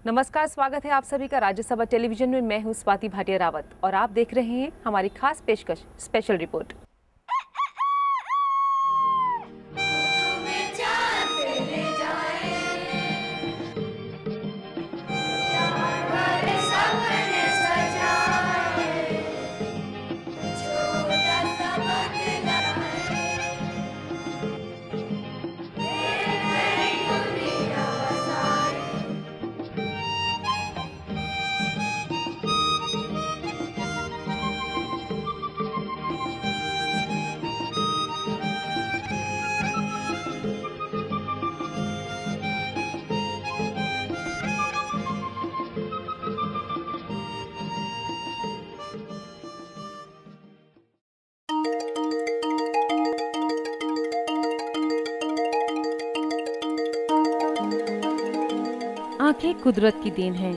नमस्कार, स्वागत है आप सभी का राज्यसभा टेलीविजन में। मैं हूं स्वाति भाटिया रावत और आप देख रहे हैं हमारी खास पेशकश स्पेशल रिपोर्ट। आंखें कुदरत की देन हैं।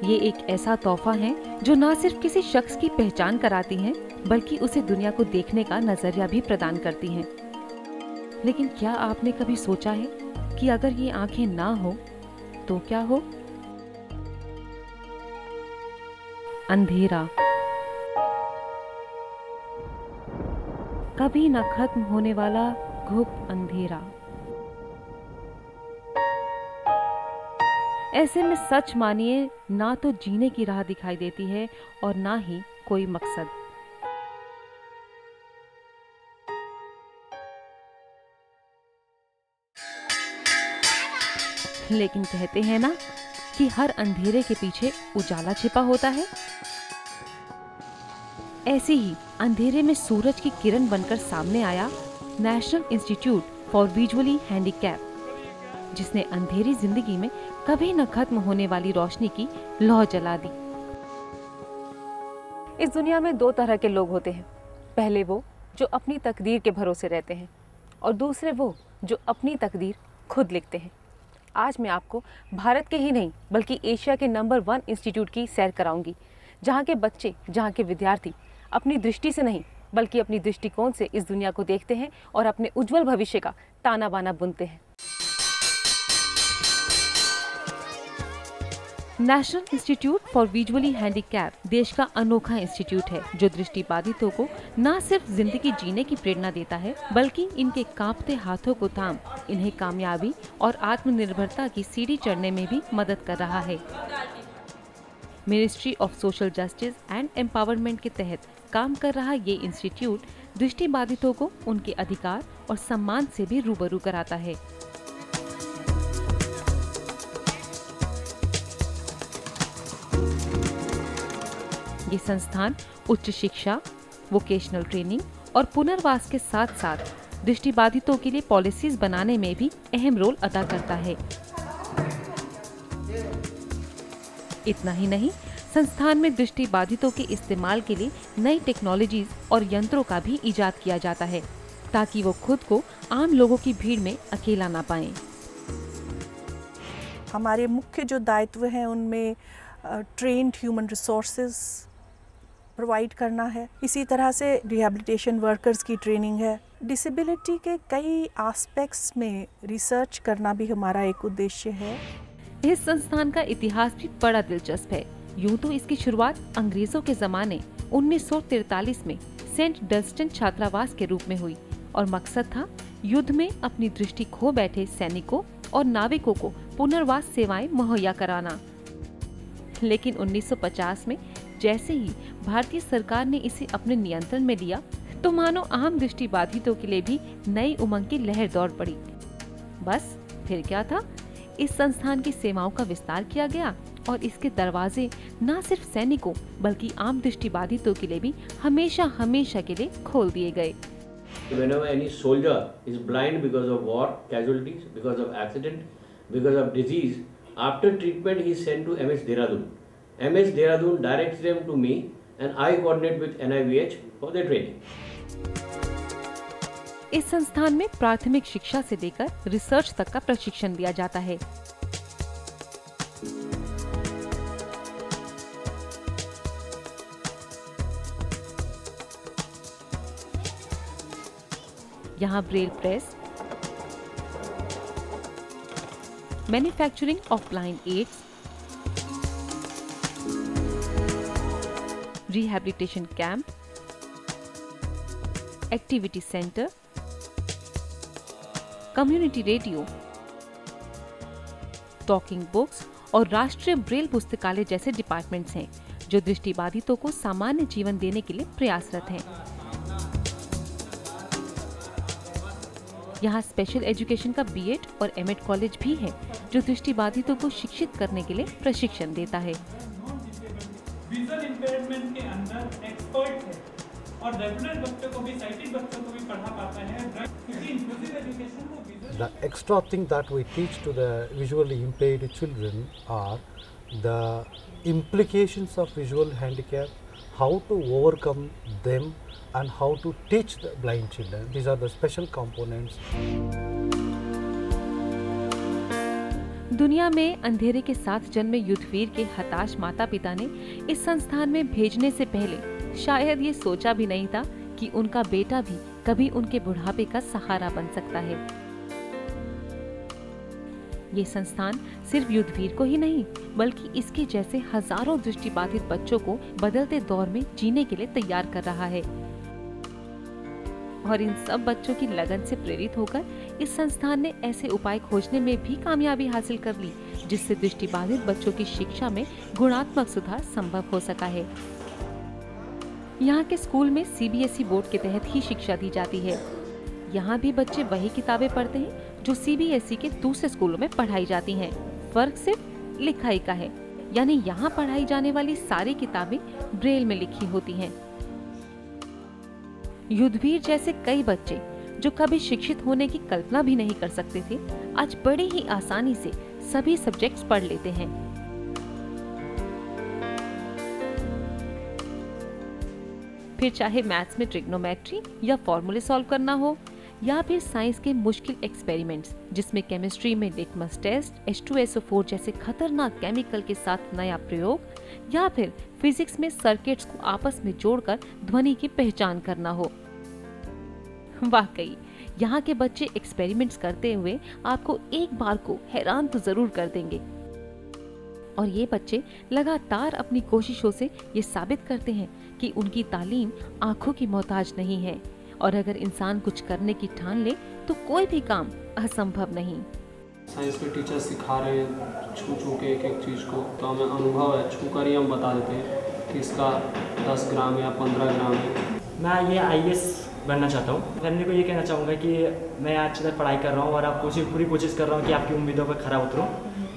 ये एक ऐसा तोहफा है जो न सिर्फ किसी शख्स की पहचान कराती हैं, बल्कि उसे दुनिया को देखने का नजरिया भी प्रदान करती हैं। लेकिन क्या आपने कभी सोचा है कि अगर ये आंखें ना हो तो क्या हो? अंधेरा, कभी न खत्म होने वाला घुप अंधेरा। ऐसे में सच मानिए, ना तो जीने की राह दिखाई देती है और ना ही कोई मकसद। लेकिन कहते हैं ना कि हर अंधेरे के पीछे उजाला छिपा होता है। ऐसे ही अंधेरे में सूरज की किरण बनकर सामने आया national institute for visually handicap, जिसने अंधेरी जिंदगी में कभी न खत्म होने वाली रोशनी की लौ जला दी। इस दुनिया में दो तरह के लोग होते हैं। पहले वो जो अपनी तकदीर के भरोसे रहते हैं और दूसरे वो जो अपनी तकदीर खुद लिखते हैं। आज मैं आपको भारत के ही नहीं बल्कि एशिया के नंबर 1 इंस्टीट्यूट की सैर कराऊंगी, जहाँ के बच्चे, जहाँ के विद्यार्थी अपनी दृष्टि से नहीं बल्कि अपनी दृष्टिकोण से इस दुनिया को देखते हैं और अपने उज्जवल भविष्य का ताना बाना बुनते हैं। National institute for visually handicap देश का अनोखा इंस्टीट्यूट है, जो दृष्टिबाधितों को न सिर्फ जिंदगी जीने की प्रेरणा देता है, बल्कि इनके कांपते हाथों को थाम इन्हें कामयाबी और आत्मनिर्भरता की सीढ़ी चढ़ने में भी मदद कर रहा है। Ministry of social justice and empowerment के तहत काम कर रहा ये इंस्टीट्यूट दृष्टिबाधितों को उनके अधिकार और सम्मान से भी रूबरू कराता है। ये संस्थान उच्च शिक्षा, वोकेशनल ट्रेनिंग और पुनर्वास के साथ साथ दृष्टिबाधितों के लिए पॉलिसीज बनाने में भी अहम रोल अदा करता है। इतना ही नहीं, संस्थान में दृष्टिबाधितों के इस्तेमाल के लिए नई टेक्नोलॉजीज और यंत्रों का भी इजाद किया जाता है, ताकि वो खुद को आम लोगों की भीड़ में अकेला ना पाएं। हमारे मुख्य जो दायित्व हैं उनमें ट्रेन्ड ह्यूमन रिसोर्सेज प्रोवाइड करना है। इसी तरह से रिहैबिलिटेशन वर्कर्स की ट्रेनिंग है। डिसेबिलिटी के कई एस्पेक्ट्स में रिसर्च करना भी हमारा एक उद्देश्य है। इस संस्थान का इतिहास भी बड़ा दिलचस्प है। यूं तो इसकी शुरुआत अंग्रेजों के जमाने 1943 में सेंट डस्टिन छात्रावास के रूप में हुई और मकसद था युद्ध में अपनी दृष्टि खो बैठे सैनिकों और नाविकों को पुनर्वास सेवाएं मुहैया कराना। लेकिन 1950 में जैसे ही भारतीय सरकार ने इसे अपने नियंत्रण में लिया, तो मानो आम दृष्टिबाधितों के लिए भी नई उमंग की लहर दौड़ पड़ी। बस फिर क्या था, इस संस्थान की सेवाओं का विस्तार किया गया और इसके दरवाजे न सिर्फ सैनिकों बल्कि आम दृष्टिबाधितों के लिए भी हमेशा हमेशा के लिए खोल दिए गए। Whenever any soldier is blind because of war casualties, because of accident, because of disease, after treatment he is sent to MS Dehradun. MS Dehradun directs them to me and I coordinate with NIVH for their training. इस संस्थान में प्राथमिक शिक्षा से लेकर research तक का प्रशिक्षण दिया जाता है। यहाँ Braille press, manufacturing of blind aids, rehabilitation camp, activity centre, community radio, talking books और राष्ट्रीय ब्रेल पुस्तकालय जैसे डिपार्टमेंट्स हैं जो दृष्टिबाधितों को सामान्य जीवन देने के लिए प्रयासरत हैं। यहाँ स्पेशल एजुकेशन का बीएड और एमएड कॉलेज भी है जो दृष्टिबाधितों को शिक्षित करने के लिए प्रशिक्षण देता है। विजुअल इम्पेयरमेंट के अंदर एक्सपर्ट है और डेफिनेट बच्चों को भी, साइटेड बच्चों को भी पढ़ा पाता है, क्योंकि इंक्लूसिव एजुकेशन वो The extra thing that we teach to the visually impaired children are the implications of visual handicap, how to overcome them and how to teach the blind children. These are the special components. दुनिया में अंधेरे के साथ जन्मे युद्धवीर के हताश माता पिता ने इस संस्थान में भेजने से पहले शायद ये सोचा भी नहीं था कि उनका बेटा भी कभी उनके बुढ़ापे का सहारा बन सकता है। ये संस्थान सिर्फ युद्धवीर को ही नहीं बल्कि इसके जैसे हजारों दृष्टिबाधित बच्चों को बदलते दौर में जीने के लिए तैयार कर रहा है। और इन सब बच्चों की लगन से प्रेरित होकर इस संस्थान ने ऐसे उपाय खोजने में भी कामयाबी हासिल कर ली जिससे दृष्टिबाधित बच्चों की शिक्षा में गुणात्मक सुधार संभव हो सका है। यहाँ के स्कूल में सीबीएसई बोर्ड के तहत ही शिक्षा दी जाती है। यहाँ भी बच्चे वही किताबें पढ़ते हैं जो सीबीएसई के दूसरे स्कूलों में पढ़ाई जाती हैं। फर्क सिर्फ लिखाई का है, यानी यहाँ पढ़ाई जाने वाली सारी किताबें ब्रेल में लिखी होती हैं। युद्धवीर जैसे कई बच्चे जो कभी शिक्षित होने की कल्पना भी नहीं कर सकते थे, आज बड़ी ही आसानी से सभी सब्जेक्ट्स पढ़ लेते हैं। फिर चाहे मैथ्स में ट्रिग्नोमेट्री या फॉर्मूले सॉल्व करना हो, या फिर साइंस के मुश्किल एक्सपेरिमेंट्स जिसमें केमिस्ट्री में लिटमस टेस्ट, H2SO4 जैसे खतरनाक केमिकल के साथ नया प्रयोग, या फिर फिजिक्स में सर्किट्स को आपस में जोड़कर ध्वनि की पहचान करना हो। वाकई यहाँ के बच्चे एक्सपेरिमेंट्स करते हुए आपको एक बार को हैरान तो जरूर कर देंगे। और ये बच्चे लगातार अपनी कोशिशों से ये साबित करते हैं कि उनकी तालीम आंखों की मोहताज नहीं है और अगर इंसान कुछ करने की ठान ले तो कोई भी काम असंभव नहीं। साइंस के टीचर सिखा रहे हैं छू के एक एक चीज़ को, तो हमें अनुभव है, छू कर ही हम बता देते हैं कि इसका 10 ग्राम या 15 ग्राम है। मैं ये IAS बनना चाहता हूँ। फैमिली को ये कहना चाहूँगा कि मैं आज तक पढ़ाई कर रहा हूँ और आप पूरी कोशिश कर रहा हूँ कि आपकी उम्मीदों पर खरा उतरूँ।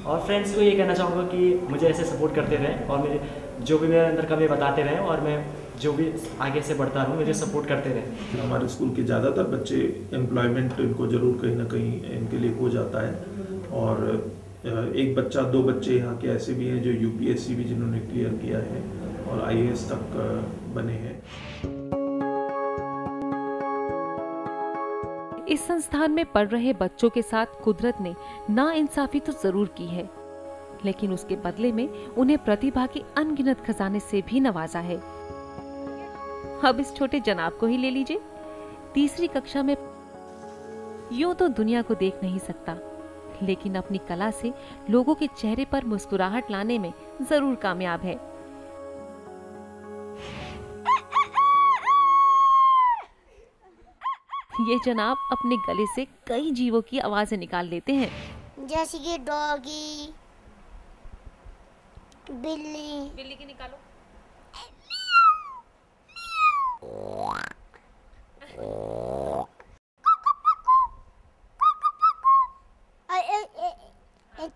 और फ्रेंड्स को ये कहना चाहूँगा कि मुझे ऐसे सपोर्ट करते रहें और मेरे जो भी मेरे अंदर कमी बताते रहें और मैं जो भी आगे से बढ़ता रहूँ, मुझे सपोर्ट करते रहें। हमारे स्कूल के ज़्यादातर बच्चे एम्प्लॉयमेंट इनको ज़रूर कहीं ना कहीं इनके लिए हो जाता है। और एक बच्चा 2 बच्चे यहाँ के ऐसे भी हैं जो UPSC भी जिन्होंने क्लियर किया है और IAS तक बने हैं। इस संस्थान में पढ़ रहे बच्चों के साथ कुदरत ने नाइंसाफी तो जरूर की है, लेकिन उसके बदले में उन्हें प्रतिभा के अनगिनत खजाने से भी नवाजा है। अब इस छोटे जनाब को ही ले लीजिए। तीसरी कक्षा में यूं तो दुनिया को देख नहीं सकता, लेकिन अपनी कला से लोगों के चेहरे पर मुस्कुराहट लाने में जरूर कामयाब है। ये जनाब अपने गले से कई जीवों की आवाजें निकाल लेते हैं, जैसे कि डॉगी, बिल्ली की निकालो।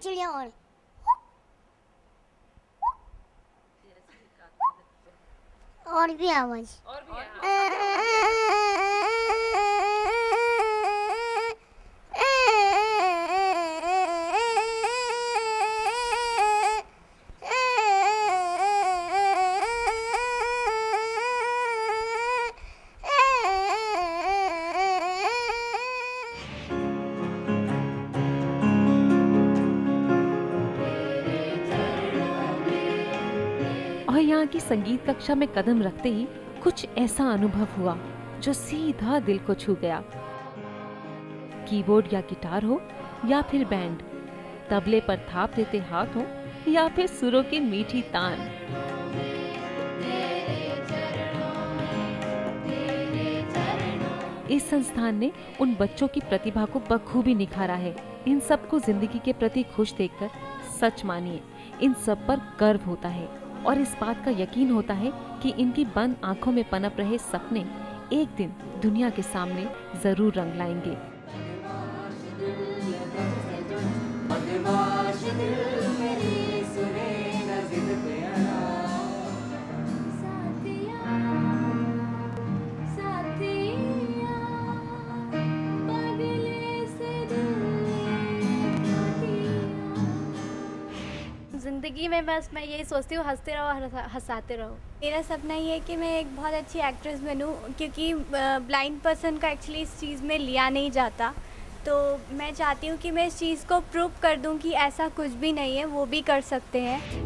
चिड़िया और भी आवाज। और यहाँ की संगीत कक्षा में कदम रखते ही कुछ ऐसा अनुभव हुआ जो सीधा दिल को छू गया। कीबोर्ड या गिटार हो या फिर बैंड, तबले पर थाप देते हाथ हो या फिर सुरों की मीठी तान। इस संस्थान ने उन बच्चों की प्रतिभा को बखूबी निखारा है। इन सबको जिंदगी के प्रति खुश देखकर सच मानिए इन सब पर गर्व होता है और इस बात का यकीन होता है कि इनकी बंद आंखों में पनप रहे सपने एक दिन दुनिया के सामने जरूर रंग लाएंगे। ज़िंदगी में बस मैं यही सोचती हूँ, हंसते रहो, हंसाते रहो। मेरा सपना ये है कि मैं एक बहुत अच्छी एक्ट्रेस बनूँ, क्योंकि ब्लाइंड पर्सन का एक्चुअली इस चीज़ में लिया नहीं जाता। तो मैं चाहती हूँ कि मैं इस चीज़ को प्रूव कर दूँ कि ऐसा कुछ भी नहीं है, वो भी कर सकते हैं।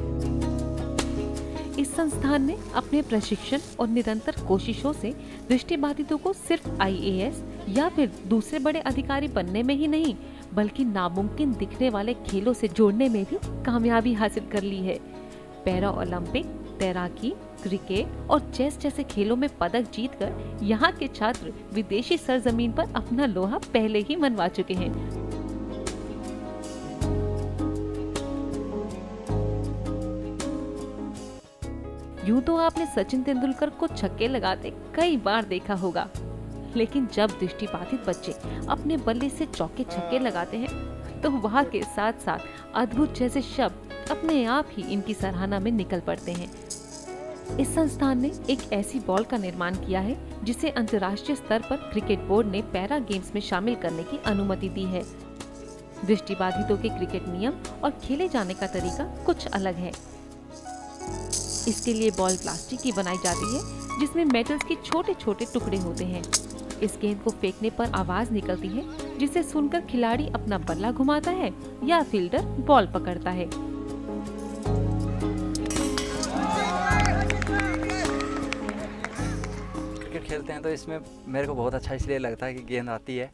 इस संस्थान ने अपने प्रशिक्षण और निरंतर कोशिशों से दृष्टिबाधितों को सिर्फ IAS या फिर दूसरे बड़े अधिकारी बनने में ही नहीं बल्कि नामुमकिन दिखने वाले खेलों से जोड़ने में भी कामयाबी हासिल कर ली है। पैरा ओलंपिक, तैराकी, क्रिकेट और चेस जैसे खेलों में पदक जीतकर यहाँ के छात्र विदेशी सरजमीन पर अपना लोहा पहले ही मनवा चुके हैं। यूं तो आपने सचिन तेंदुलकर को छक्के लगाते कई बार देखा होगा, लेकिन जब दृष्टिबाधित बच्चे अपने बल्ले से चौके छक्के लगाते हैं तो वहाँ के साथ साथ अद्भुत जैसे शब्द अपने आप ही इनकी सराहना में निकल पड़ते हैं। इस संस्थान ने एक ऐसी बॉल का निर्माण किया है जिसे अंतर्राष्ट्रीय स्तर पर क्रिकेट बोर्ड ने पैरा गेम्स में शामिल करने की अनुमति दी है। दृष्टिबाधितों के क्रिकेट नियम और खेले जाने का तरीका कुछ अलग है। इसके लिए बॉल प्लास्टिक की बनाई जाती है जिसमें मेटल्स के छोटे छोटे टुकड़े होते हैं। इस गेंद को फेंकने पर आवाज निकलती है जिसे सुनकर खिलाड़ी अपना बल्ला घुमाता है या फील्डर बॉल पकड़ता है। क्रिकेट खेलते हैं तो इसमें मेरे को बहुत अच्छा इसलिए लगता है कि गेंद आती है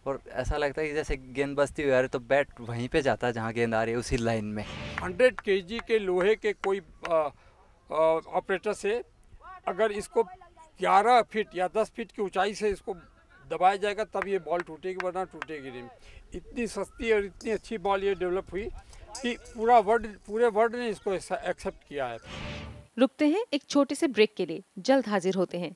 और ऐसा लगता है कि जैसे गेंद बजती हुई आ रही तो बैट वहीं पे जाता है जहाँ गेंद आ रही है, उसी लाइन में। 100 kg के लोहे के कोई ऑपरेटर से अगर इसको 11 फीट या 10 फीट की ऊंचाई से इसको दबाया जाएगा तब ये बॉल टूटेगी, वरना टूटेगी नहीं। इतनी सस्ती और इतनी अच्छी बॉल ये डेवलप हुई कि पूरे वर्ल्ड ने इसको एक्सेप्ट किया है। रुकते हैं एक छोटे से ब्रेक के लिए, जल्द हाजिर होते हैं।